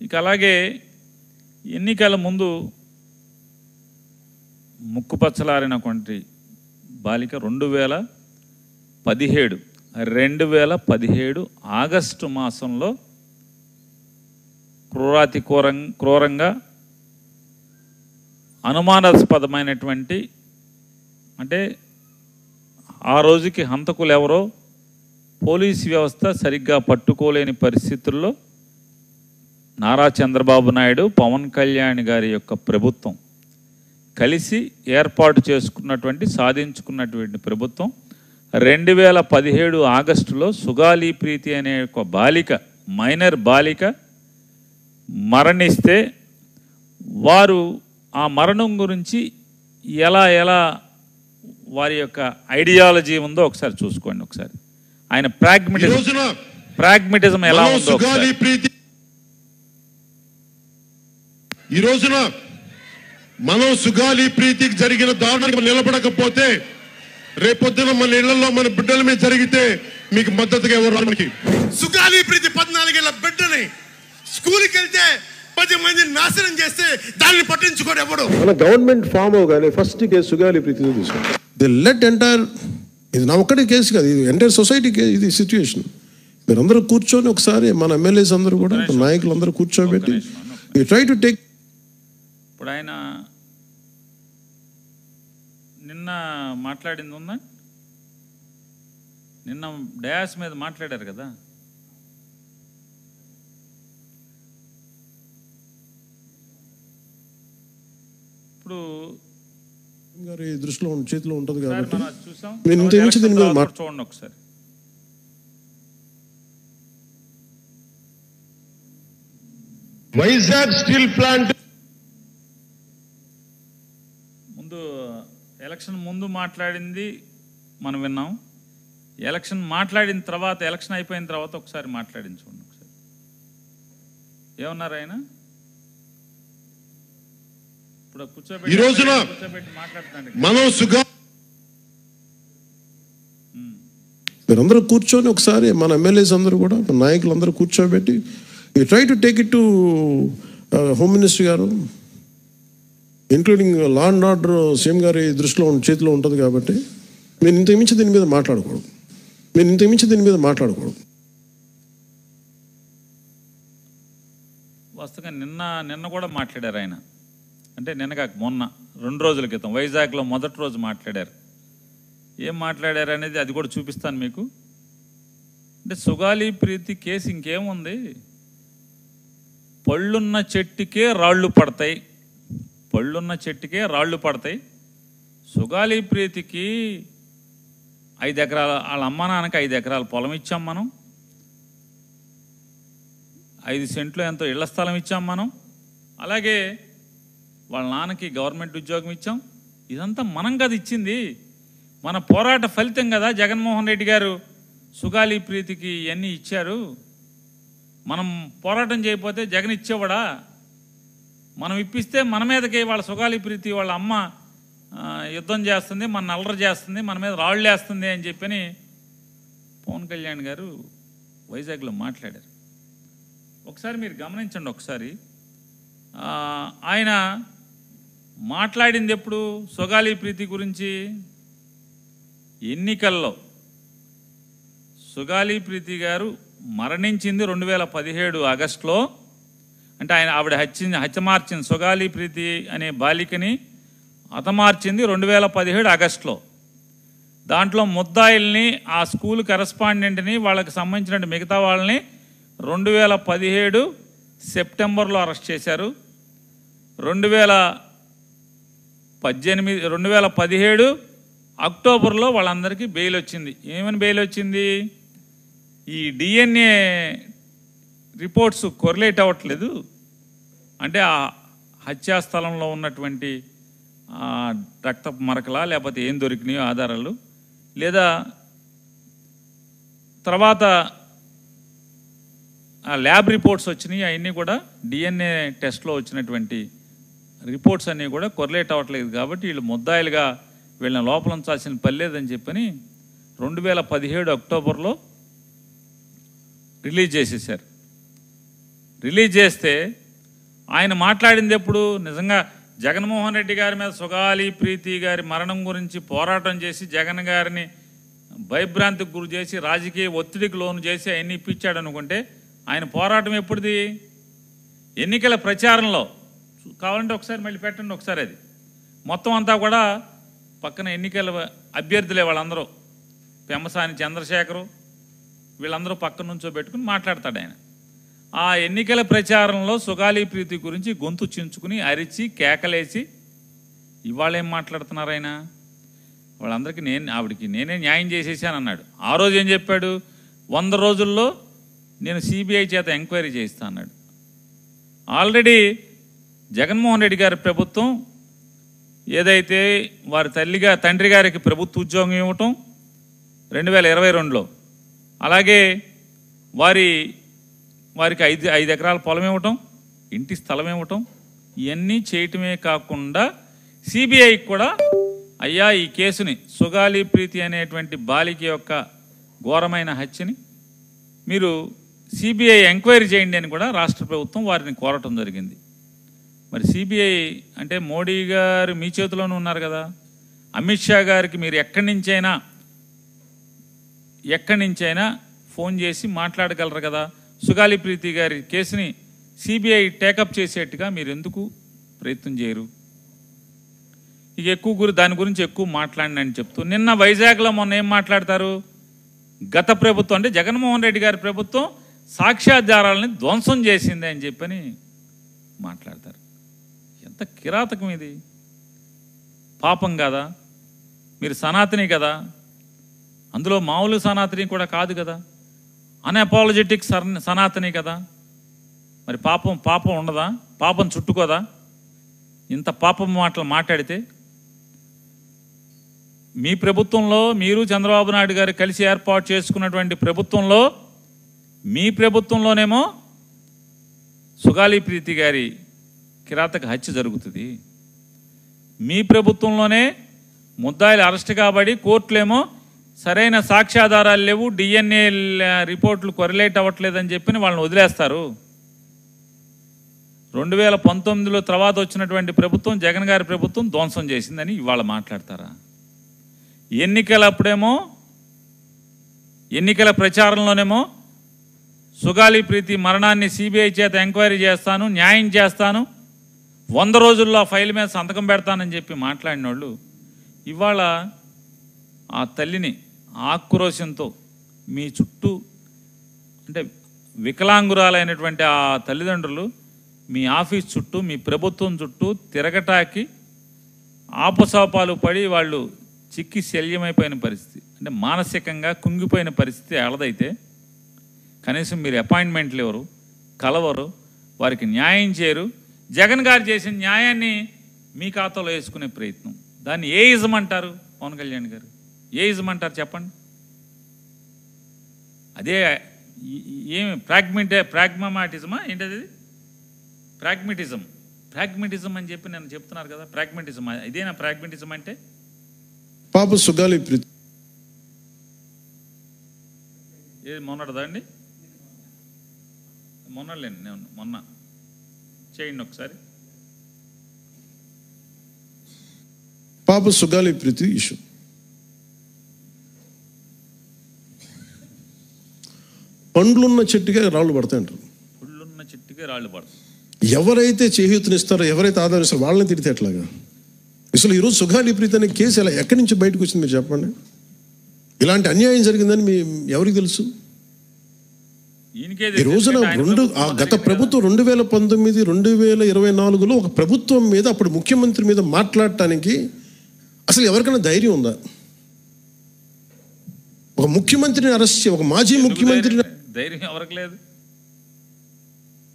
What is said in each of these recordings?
ఇక అలాగే ఎన్నికల ముందు ముక్కుపచ్చలారినటువంటి బాలిక 2017 ఆగస్టు మాసంలో క్రూరంగా అనుమానాస్పదమైనటువంటి, అంటే ఆ రోజుకి హంతకులు ఎవరో పోలీసు వ్యవస్థ సరిగ్గా పట్టుకోలేని పరిస్థితుల్లో నారా చంద్రబాబు నాయుడు, పవన్ కళ్యాణ్ గారి యొక్క ప్రభుత్వం కలిసి ఏర్పాటు చేసుకున్నటువంటి, సాధించుకున్నటువంటి ప్రభుత్వం 2017 ఆగస్టులో సుగాలి ప్రీతి అనే ఒక బాలిక, మైనర్ బాలిక మరణిస్తే వారు ఆ మరణం గురించి ఎలా వారి యొక్క ఐడియాలజీ ఉందో ఒకసారి చూసుకోండి. ఒకసారి ఆయన ప్రాగ్మటిజం ఎలా ఉందో. ఈ రోజున మనం సుగాలి ప్రీతికి జరిగిన దారుణానికి నిలబడకపోతే రేపొద్దున మన ఇళ్లలో మన బిడ్డల మీద జరిగితే మీకు మద్దతుగా ఎవరు? సుగాలి ప్రీతి 14 ఏళ్ల బిడ్డని స్కూల్కి వెళ్తే 10 మందిని నాశనం చేస్తే దాన్ని పట్టించుకోడు ఎవడు. మన గవర్నమెంట్ ఫామ్ అవగానే ఫస్ట్ కేసు సుగాలి ప్రీతితో తీసుకుంటాం. ది లెట్ ఎంటైర్, ఇది నా ఒక్కటి కేసు కాదు, ఇది ఎంటైర్ సొసైటీ ఇది సిచ్యువేషన్. మీరందరూ కూర్చొని ఒకసారి మన ఎమ్మెల్యేస్ అందరూ కూడా, నాయకులు అందరూ కూర్చోబెట్టి యూ ట్రై టు టేక్. ఇప్పుడు ఆయన నిన్న మాట్లాడింది ఉందా? నిన్న డయాస్ మీద మాట్లాడారు కదా. ఇప్పుడు గారి దృష్టిలో చేతిలో ఉంటుంది కాబట్టి చూసాం. చూడండి ఒకసారి. వైజాగ్ స్టీల్ ప్లాంట్ ముందు ఎలక్షన్ ముందు మాట్లాడింది మనం విన్నాం. ఎలక్షన్ మాట్లాడిన తర్వాత, ఎలక్షన్ అయిపోయిన తర్వాత ఒకసారి మాట్లాడింది చూడండి. ఒకసారి ఏమన్నారు ఆయన? ఇప్పుడు ఈ రోజున మనం మీరందరూ కూర్చొని ఒకసారి మన ఎమ్మెల్యేస్ అందరూ కూడా, నాయకులు అందరూ కూర్చోబెట్టి you try to take it to home minister గారు, including law and order CM గారి దృష్టిలో చేతిలో ఉంటుంది కాబట్టి మీరు ఇంతకుమించి దీని మీద మాట్లాడకూడదు. వాస్తవంగా నిన్న కూడా మాట్లాడారు ఆయన. అంటే నిన్న కాక మొన్న 2 రోజుల క్రితం వైజాగ్లో మొదటి రోజు మాట్లాడారు. ఏం మాట్లాడారు అనేది అది కూడా చూపిస్తాను మీకు. అంటే సుగాలి ప్రీతి కేసు ఇంకేముంది, పళ్ళున్న చెట్టుకే రాళ్ళు పడతాయి. సుగాలి ప్రీతికి 5 ఎకరాల, వాళ్ళ అమ్మ నాన్నకి 5 ఎకరాల పొలం ఇచ్చాం మనం, 5 సెంట్లు ఎంతో ఇళ్ల స్థలం ఇచ్చాం మనం, అలాగే వాళ్ళ నాన్నకి గవర్నమెంట్ ఉద్యోగం ఇచ్చాం. ఇదంతా మనం కదా ఇచ్చింది, మన పోరాట ఫలితం కదా. జగన్మోహన్ రెడ్డి గారు సుగాలి ప్రీతికి ఇవన్నీ ఇచ్చారు. మనం పోరాటం చేయకపోతే జగన్ ఇచ్చేవాడా? మనం ఇప్పిస్తే మన మీదకి వాళ్ళ సుగాలి ప్రీతి వాళ్ళ అమ్మ యుద్ధం చేస్తుంది, మన అల్లరి చేస్తుంది, మన మీద రాళ్ళు వేస్తుంది అని చెప్పని పవన్ కళ్యాణ్ గారు వైజాగ్లో మాట్లాడారు. ఒకసారి మీరు గమనించండి. ఒకసారి ఆయన మాట్లాడింది ఎప్పుడు? సుగాలి ప్రీతి గురించి ఎన్నికల్లో. సుగాలి ప్రీతి గారు మరణించింది 2017 ఆగస్టులో. అంటే ఆవిడ హత్యమార్చింది, సుగాలి ప్రీతి అనే బాలికని హతమార్చింది 2017 ఆగస్టులో. దాంట్లో ముద్దాయిల్ని, ఆ స్కూల్ కరెస్పాండెంట్ని, వాళ్ళకి సంబంధించిన మిగతా వాళ్ళని 2017 సెప్టెంబర్లో అరెస్ట్ చేశారు. 2017 అక్టోబర్లో వాళ్ళందరికీ బెయిల్ వచ్చింది. ఏమని బెయిల్ వచ్చింది? ఈ DNA రిపోర్ట్స్ కొరిలేట్ అవ్వట్లేదు, అంటే ఆ హత్యాస్థలంలో ఉన్నటువంటి రక్తపు మరకలా, లేకపోతే ఏం దొరికినాయో ఆధారాలు, లేదా తర్వాత ఆ ల్యాబ్ రిపోర్ట్స్ వచ్చినాయి, అవన్నీ కూడా DNA టెస్ట్లో వచ్చినటువంటి రిపోర్ట్స్ అన్నీ కూడా కొరిలేట్ అవ్వట్లేదు. కాబట్టి వీళ్ళు ముద్దాయిలుగా వీళ్ళని లోపల ఉంచాల్సిన పని లేదని చెప్పని 2017 అక్టోబర్లో రిలీజ్ చేసేసారు. రిలీజ్ చేస్తే ఆయన మాట్లాడింది ఎప్పుడు నిజంగా జగన్మోహన్ రెడ్డి గారి మీద సుగాలి ప్రీతి గారి మరణం గురించి పోరాటం చేసి జగన్ గారిని భయభ్రాంతికి గురి చేసి రాజకీయ ఒత్తిడికి లోను చేసి అవన్నీ ఇప్పించాడు అనుకుంటే ఆయన పోరాటం ఎప్పుడుది? ఎన్నికల ప్రచారంలో. కావాలంటే ఒకసారి మళ్ళీ పెట్టండి ఒకసారి. అది మొత్తం అంతా కూడా పక్కన ఎన్నికల అభ్యర్థులే వాళ్ళందరూ, పెమ్మసాని చంద్రశేఖరు వీళ్ళందరూ పక్కన నుంచో పెట్టుకుని మాట్లాడతాడు ఆయన. ఆ ఎన్నికల ప్రచారంలో సుగాలి ప్రీతి గురించి గొంతు చించుకుని అరిచి కేకలేసి ఇవాళ ఏం మాట్లాడుతున్నారు ఆయన? వాళ్ళందరికీ ఆవిడికి నేనే న్యాయం చేసేసాను అన్నాడు. ఆ రోజు ఏం చెప్పాడు? 100 రోజుల్లో నేను సిబిఐ చేత ఎంక్వైరీ చేయిస్తా అన్నాడు. ఆల్రెడీ జగన్మోహన్ రెడ్డి గారి ప్రభుత్వం ఏదైతే వారి తండ్రి గారికి ప్రభుత్వ ఉద్యోగం ఇవ్వటం 2022లో, అలాగే వారికి 5 ఎకరాల పొలం ఇవ్వటం, ఇంటి స్థలం ఇవ్వటం, ఇవన్నీ చేయటమే కాకుండా సిబిఐకి కూడా అయ్యా ఈ కేసుని సుగాలి ప్రీతి అనేటువంటి బాలిక యొక్క ఘోరమైన హత్యని మీరు సిబిఐ ఎంక్వైరీ చేయండి అని కూడా రాష్ట్ర ప్రభుత్వం వారిని కోరటం జరిగింది. మరి సిబిఐ అంటే మోడీ గారు మీ చేతిలోనే ఉన్నారు కదా, అమిత్ షా గారికి మీరు ఎక్కడి నుంచైనా ఫోన్ చేసి మాట్లాడగలరు కదా. సుగాలి ప్రీతి గారి కేసుని సిబిఐ టేకప్ చేసేట్టుగా మీరు ఎందుకు ప్రయత్నం చేయరు? ఇక దాని గురించి ఎక్కువ మాట్లాడిన అని చెప్తూ నిన్న వైజాగ్లో మొన్న ఏం మాట్లాడతారు? గత ప్రభుత్వం అంటే జగన్మోహన్ రెడ్డి గారి ప్రభుత్వం సాక్ష్యాధారాలని ధ్వంసం చేసింది అని చెప్పని మాట్లాడతారు. ఎంత కిరాతకం ఇది! పాపం కదా, మీరు సనాతని కదా, అందులో మామూలు సనాతని కూడా కాదు కదా, అన్అపాలజెటిక్ సనాతని కదా. మరి పాపం ఉండదా? పాపం చుట్టుకోదా? ఇంత పాపం మాటలు మాట్లాడితే మీ ప్రభుత్వంలో మీరు చంద్రబాబు నాయుడు గారు కలిసి ఏర్పాటు చేసుకున్నటువంటి ప్రభుత్వంలో మీ ప్రభుత్వంలోనేమో సుగాలి ప్రీతి గారి కిరాతక హత్య జరుగుతుంది. మీ ప్రభుత్వంలోనే ముద్దాయిలు అరెస్ట్ కాబడి కోర్టులేమో సరైన సాక్ష్యాధారాలు లేవు, డిఎన్ఏ రిపోర్ట్లు కొరిలేట్ అవ్వట్లేదని చెప్పి వాళ్ళని వదిలేస్తారు. 2019లో తర్వాత వచ్చినటువంటి ప్రభుత్వం జగన్ గారి ప్రభుత్వం ధ్వంసం చేసిందని ఇవాళ మాట్లాడతారా? ఎన్నికల ప్రచారంలోనేమో సుగాలి ప్రీతి మరణాన్ని సిబిఐ చేత ఎంక్వైరీ చేస్తాను, న్యాయం చేస్తాను, 100 రోజుల్లో ఆ ఫైల్ మీద సంతకం పెడతానని చెప్పి మాట్లాడిన వాళ్ళు ఇవాళ ఆ తల్లిని ఆక్రోశంతో మీ చుట్టూ అంటే వికలాంగురాలైనటువంటి ఆ తల్లిదండ్రులు మీ ఆఫీస్ చుట్టూ మీ ప్రభుత్వం చుట్టూ తిరగటాకి ఆపసోపాలు పడి వాళ్ళు చిక్కి శల్యమైపోయిన పరిస్థితి, అంటే మానసికంగా కుంగిపోయిన పరిస్థితి ఎలాదైతే కనీసం మీరు అపాయింట్మెంట్లు ఇవ్వరు, కలవరు, వారికి న్యాయం చేయరు. జగన్ గారు చేసిన న్యాయాన్ని మీ ఖాతాలో వేసుకునే ప్రయత్నం, దాన్ని ఏ ఇజం అంటారు? పవన్ కళ్యాణ్ గారు ఏ ఇజం అంటారు చెప్పండి? అదే ఏమి ప్రాగ్మాటిజమా ఏంటది? ప్రాగ్మెటిజం అని చెప్పి నేను చెప్తున్నారు కదా. ప్రాగ్మెటిజం ఇదేనా ప్రాగ్మెటిజం అంటే? పాప సుగాలి ప్రీతి ఏది మొన్నటిదా అండి? మొన్నలేండి, నేను మొన్న చేయండి ఒకసారి. పాప సుగాలి ప్రీతి ఇష్యూ పండ్లున్న చెట్టుగా రాళ్ళు పడతాయంటారు. పుళ్ళున్న చెట్టుగా రాళ్ళు పడతాయి. ఎవరైతే చేయూతనిస్తారో, ఎవరైతే ఆదరిస్తారో వాళ్ళని తిడితే ఎట్లాగా? అసలు ఈరోజు సుగాలి ప్రీతి అనే కేసు ఎలా ఎక్కడి నుంచి బయటకు వచ్చింది మీరు చెప్పండి? ఇలాంటి అన్యాయం జరిగిందని ఎవరికి తెలుసు? ఈ రోజున గత ప్రభుత్వం 2019, 2024లో ఒక ప్రభుత్వం మీద, అప్పుడు ముఖ్యమంత్రి మీద మాట్లాడటానికి అసలు ఎవరికైనా ధైర్యం ఉందా? ఒక ముఖ్యమంత్రిని అరెస్ట్ చేసి, ఒక మాజీ ముఖ్యమంత్రిని ధైర్యం ఎవరికి లేదు.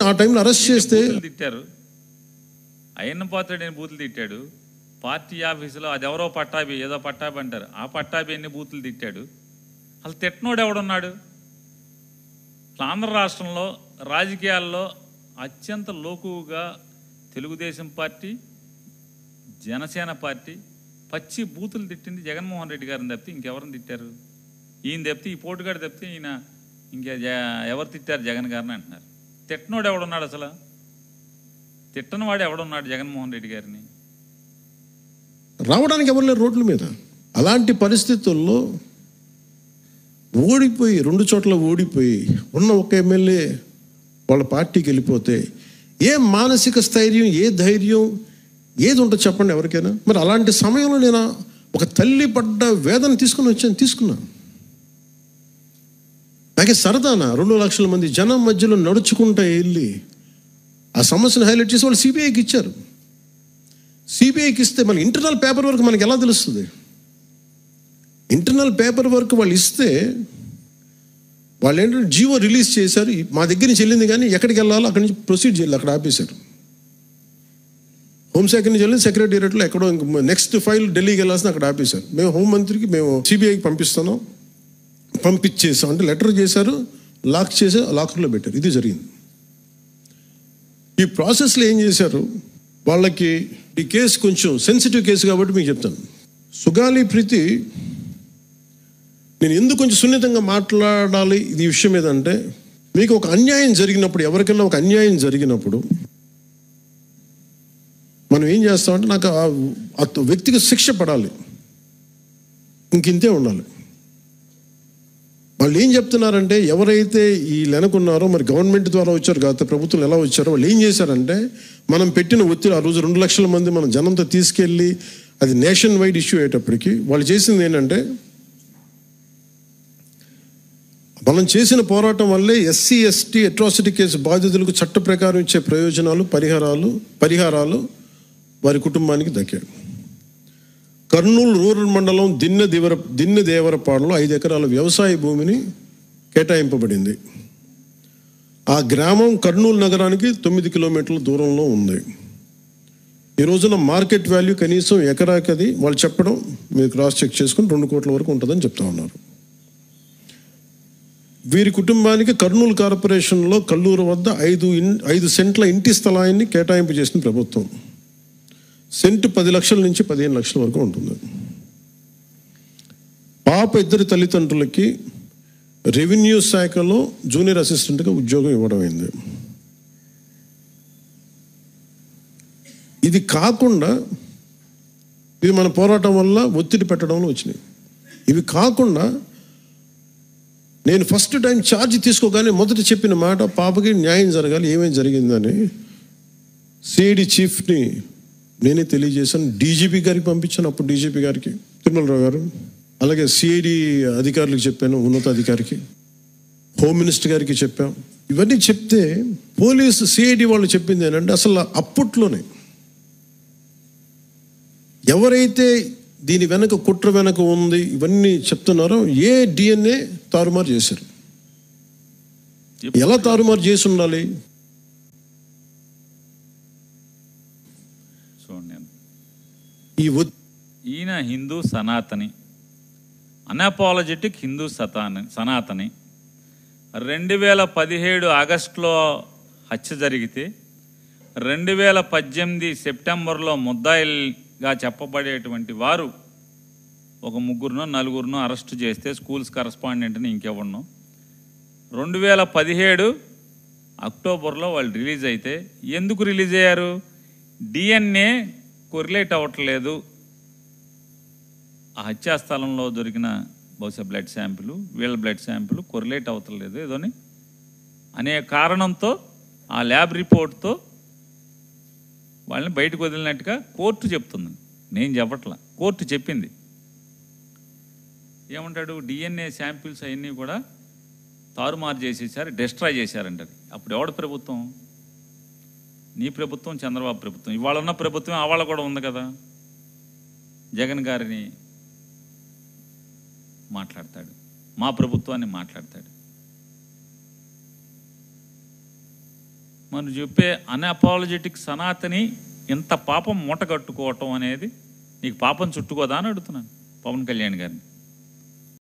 ఆ టైంలో అరెస్ట్ చేస్తే తిట్టారు. అయ్యన్న పాత్రుడు బూతులు తిట్టాడు. పార్టీ ఆఫీసులో అది ఎవరో పట్టాభి, ఏదో పట్టాభి అంటారు, ఆ పట్టాభి ఎన్ని బూతులు తిట్టాడు. అసలు తిట్టనోడు ఎవడున్నాడు? ఆంధ్ర రాష్ట్రంలో రాజకీయాల్లో అత్యంత లోకుగా తెలుగుదేశం పార్టీ, జనసేన పార్టీ పచ్చి బూతులు తిట్టింది జగన్మోహన్ రెడ్డి గారిని తప్పితే ఇంకెవరిని తిట్టారు? ఈయన తప్పితే, ఈ పోటుగాడు తప్పితే ఈయన ఇంకా ఎవరు తిట్టారు జగన్ గారిని అంటున్నారు. తిట్టనోడు ఎవడున్నాడు అసలు? తిట్టనవాడు ఎవడున్నాడు జగన్మోహన్ రెడ్డి గారిని? రావడానికి ఎవరు లేరు రోడ్ల మీద. అలాంటి పరిస్థితుల్లో ఓడిపోయి 2 చోట్ల ఓడిపోయి ఉన్న ఒక ఎమ్మెల్యే వాళ్ళ పార్టీకి వెళ్ళిపోతే ఏ మానసిక స్థైర్యం, ఏ ధైర్యం, ఏది ఉంటుంది చెప్పండి ఎవరికైనా? మరి అలాంటి సమయంలో నేను ఒక తల్లి పడ్డ వేదన తీసుకున్నా. నాకే సరదానా 2 లక్షల మంది జనం మధ్యలో నడుచుకుంటూ వెళ్ళి ఆ సమస్యను హైలైట్ చేసి వాళ్ళు సిబిఐకి ఇచ్చారు. సిబిఐకి ఇస్తే మన ఇంటర్నల్ పేపర్ వర్క్ మనకి ఎలా తెలుస్తుంది? ఇంటర్నల్ పేపర్ వర్క్ వాళ్ళు ఇస్తే వాళ్ళు ఏంటంటే జీవో రిలీజ్ చేశారు, మా దగ్గర నుంచి వెళ్ళింది కానీ ఎక్కడికి వెళ్ళాలో అక్కడి నుంచి ప్రొసీడ్ చేయాలి, అక్కడ ఆపేశారు. హోంశాఖ నుంచి వెళ్ళింది సెక్రటేరియట్లో ఎక్కడో నెక్స్ట్ ఫైల్ ఢిల్లీకి వెళ్ళాల్సిన అక్కడ ఆపేశారు. మేము హోంమంత్రికి మేము సిబిఐకి పంపించేసాం అంటే లెటర్ చేశారు, లాక్ చేసి లాకర్లో పెట్టారు. ఇది జరిగింది. ఈ ప్రాసెస్లో ఏం చేశారు వాళ్ళకి, ఈ కేసు కొంచెం సెన్సిటివ్ కేసు కాబట్టి మీకు చెప్తాను. సుగాలి ప్రీతి నేను ఎందుకు కొంచెం సున్నితంగా మాట్లాడాలి ఈ విషయం ఏదంటే, మీకు ఒక అన్యాయం జరిగినప్పుడు, ఎవరికైనా ఒక అన్యాయం జరిగినప్పుడు మనం ఏం చేస్తామంటే నాకు ఆ వ్యక్తికి శిక్ష పడాలి, ఇంకింతే ఉండాలి. వాళ్ళు ఏం చెప్తున్నారంటే ఎవరైతే ఈ వెనకున్నారో మరి గవర్నమెంట్ ద్వారా వచ్చారు, గత ప్రభుత్వం ఎలా వచ్చారో వాళ్ళు ఏం చేశారంటే మనం పెట్టిన ఒత్తిడి ఆ రోజు 2 లక్షల మంది మనం జనంతో తీసుకెళ్ళి అది నేషన్ వైడ్ ఇష్యూ అయ్యేటప్పటికి వాళ్ళు చేసింది ఏంటంటే మనం చేసిన పోరాటం వల్లే ఎస్సీ ఎస్టీ అట్రాసిటీ కేసు బాధితులకు చట్ట ప్రకారం ఇచ్చే ప్రయోజనాలు పరిహారాలు వారి కుటుంబానికి దక్కాయి. కర్నూలు రూరల్ మండలం దిన్నెదేవరపాడులో 5 ఎకరాల వ్యవసాయ భూమిని కేటాయింపబడింది. ఆ గ్రామం కర్నూలు నగరానికి 9 కిలోమీటర్ల దూరంలో ఉంది. ఈ రోజున మార్కెట్ వాల్యూ కనీసం ఎకరాకి అది వాళ్ళు చెప్పడం మీరు క్రాస్ చెక్ చేసుకుని 2 కోట్ల వరకు ఉంటుందని చెప్తా ఉన్నారు. వీరి కుటుంబానికి కర్నూలు కార్పొరేషన్లో కల్లూరు వద్ద 5 సెంట్ల ఇంటి స్థలాన్ని కేటాయింపు చేసిన ప్రభుత్వం. సెంటు 10 లక్షల నుంచి 15 లక్షల వరకు ఉంటుంది. పాప 2 తల్లిదండ్రులకి రెవెన్యూ శాఖలో జూనియర్ అసిస్టెంట్గా ఉద్యోగం ఇవ్వడం అయింది. ఇది కాకుండా ఇది మన పోరాటం వల్ల ఒత్తిడి పెట్టడంలో వచ్చినాయి. ఇవి కాకుండా నేను ఫస్ట్ టైం ఛార్జ్ తీసుకోగానే మొదట చెప్పిన మాట పాపకి న్యాయం జరగాలి, ఏమేమి జరిగిందని సిఐడి చీఫ్ని నేనే తెలియజేశాను. డీజీపీ గారికి పంపించాను, అప్పుడు డీజీపీ గారికి తిరుమలరావు గారు, అలాగే సిఐడి అధికారులకు చెప్పాను, ఉన్నతాధికారికి, హోమ్ మినిస్టర్ గారికి చెప్పాం. ఇవన్నీ చెప్తే పోలీసు సిఐడి వాళ్ళు చెప్పింది ఏంటంటే అసలు అప్పట్లోనే ఎవరైతే దీని వెనక కుట్ర వెనక ఉంది ఇవన్నీ చెప్తున్నారో ఏ డిఎన్ఏ తారుమారు చేశారు. ఎలా తారుమారు చేసి ఉండాలి? ఈయన హిందూ సనాతని, అన్అపాలజెటిక్ హిందూ సనాతని. 2017 ఆగస్టులో హత్య జరిగితే 2018 సెప్టెంబర్లో ముద్దాయిల్గా చెప్పబడేటువంటి వారు ఒక 3-4 అరెస్టు చేస్తే స్కూల్స్ కరస్పాండెంట్ని ఇంకెవడను 2017 అక్టోబర్లో వాళ్ళు రిలీజ్ అయితే ఎందుకు రిలీజ్ అయ్యారు? డిఎన్ఏ కొరిలేట్ అవ్వట్లేదు, ఆ హత్యాస్థలంలో దొరికిన బహుశా బ్లడ్ శాంపుల్ వీళ్ళ బ్లడ్ శాంపుల్ కొరిలేట్ అవ్వట్లేదు ఏదోని అనే కారణంతో ఆ ల్యాబ్ రిపోర్ట్తో వాళ్ళని బయటకు వదిలినట్టుగా కోర్టు చెప్తుంది. నేను చెప్పట్లా, కోర్టు చెప్పింది. ఏమంటాడు? డిఎన్ఏ శాంపిల్స్ అవన్నీ కూడా తారుమారు చేసేసారు, డిస్ట్రాయ్ చేశారంటది. అప్పుడు ఎవడ ప్రభుత్వం? నీ ప్రభుత్వం, చంద్రబాబు ప్రభుత్వం. ఇవాళ ఉన్న ప్రభుత్వం ఆవాళ్ళ కూడా ఉంది కదా. జగన్ గారిని మాట్లాడతాడు, మా ప్రభుత్వాన్ని మాట్లాడతాడు. మనం చెప్పే అన్అపాలజెటిక్ సనాతని ఇంత పాపం మూట కట్టుకోవటం అనేది నీకు పాపం చుట్టుకోదా అని అడుగుతున్నాను పవన్ కళ్యాణ్ గారిని.